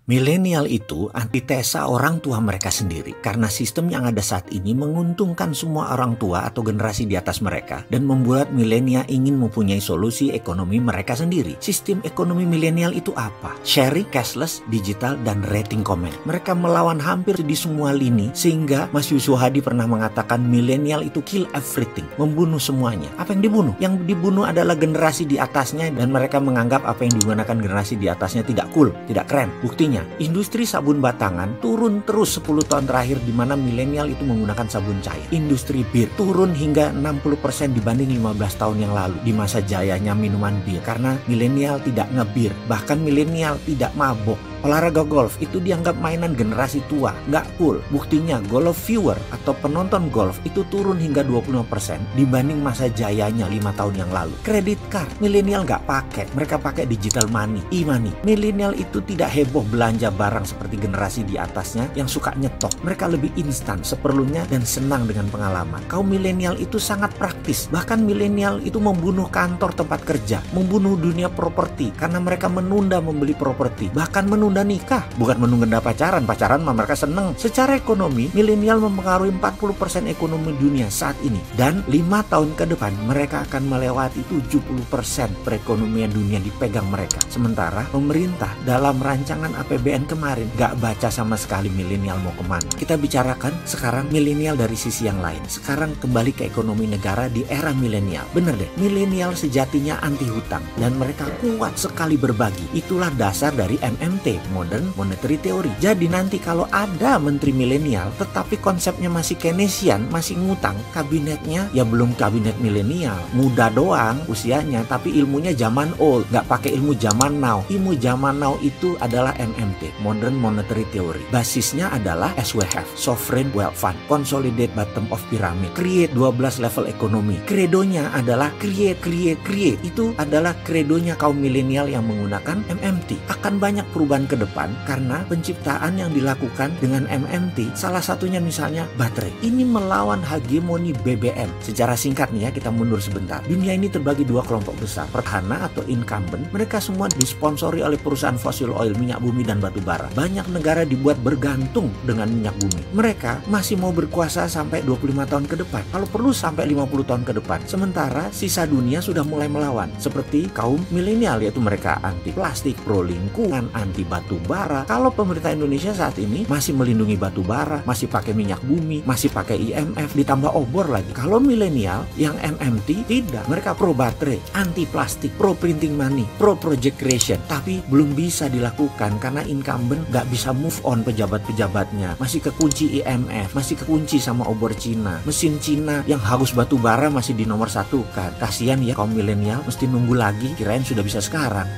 Milenial itu antitesa orang tua mereka sendiri karena sistem yang ada saat ini menguntungkan semua orang tua atau generasi di atas mereka dan membuat milenial ingin mempunyai solusi ekonomi mereka sendiri. Sistem ekonomi milenial itu apa? Sharing, cashless, digital, dan rating comment. Mereka melawan hampir di semua lini sehingga Mas Yusuf Hadi pernah mengatakan milenial itu kill everything, membunuh semuanya. Apa yang dibunuh? Yang dibunuh adalah generasi di atasnya dan mereka menganggap apa yang digunakan generasi di atasnya tidak cool, tidak keren. Buktinya industri sabun batangan turun terus 10 tahun terakhir di mana milenial itu menggunakan sabun cair. Industri bir turun hingga 60% dibanding 15 tahun yang lalu di masa jayanya minuman bir karena milenial tidak ngebir, bahkan milenial tidak mabok. Olahraga golf itu dianggap mainan generasi tua, nggak cool. Buktinya golf viewer atau penonton golf itu turun hingga 25% dibanding masa jayanya 5 tahun yang lalu. Kredit card, milenial nggak pakai, mereka pakai digital money, e-money. Milenial itu tidak heboh belanja barang seperti generasi di atasnya yang suka nyetok. Mereka lebih instan, seperlunya dan senang dengan pengalaman. Kaum milenial itu sangat praktis. Bahkan milenial itu membunuh kantor tempat kerja, membunuh dunia properti karena mereka menunda membeli properti, bahkan menunda nikah, bukan menunda pacaran mah mereka seneng. Secara ekonomi, milenial mempengaruhi 40% ekonomi dunia saat ini. Dan 5 tahun ke depan, mereka akan melewati 70% perekonomian dunia dipegang mereka. Sementara, pemerintah dalam rancangan APBN kemarin gak baca sama sekali milenial mau kemana. Kita bicarakan sekarang milenial dari sisi yang lain. Sekarang kembali ke ekonomi negara di era milenial. Bener deh, milenial sejatinya anti hutang. Dan mereka kuat sekali berbagi. Itulah dasar dari MMT, Modern Monetary Theory. Jadi nanti kalau ada menteri milenial tetapi konsepnya masih Keynesian, masih ngutang, kabinetnya ya belum kabinet milenial, muda doang usianya tapi ilmunya zaman old, nggak pakai ilmu zaman now. Ilmu zaman now itu adalah MMT, Modern Monetary Theory. Basisnya adalah SWF, Sovereign Wealth Fund, Consolidate Bottom of Pyramid, create 12 level ekonomi. Kredonya adalah create. Itu adalah kredonya kaum milenial yang menggunakan MMT. Akan banyak perubahan ke depan karena penciptaan yang dilakukan dengan MMT, salah satunya misalnya baterai. Ini melawan hegemoni BBM. Secara singkat nih ya, kita mundur sebentar. Dunia ini terbagi dua kelompok besar, petahana atau incumbent. Mereka semua disponsori oleh perusahaan fosil oil, minyak bumi dan batu bara. Banyak negara dibuat bergantung dengan minyak bumi. Mereka masih mau berkuasa sampai 25 tahun ke depan, kalau perlu sampai 50 tahun ke depan. Sementara sisa dunia sudah mulai melawan, seperti kaum milenial, yaitu mereka anti plastik, pro lingkungan, anti batu bara. Kalau pemerintah Indonesia saat ini masih melindungi batu bara, masih pakai minyak bumi, masih pakai IMF, ditambah obor lagi. Kalau milenial yang MMT tidak, mereka pro baterai, anti plastik, pro printing money, pro project creation. Tapi belum bisa dilakukan karena incumbent gak bisa move on pejabat-pejabatnya. Masih kekunci IMF, masih kekunci sama obor Cina. Mesin Cina yang haus batu bara masih di nomor 1 kan. Kasian ya kaum milenial, mesti nunggu lagi, kirain sudah bisa sekarang.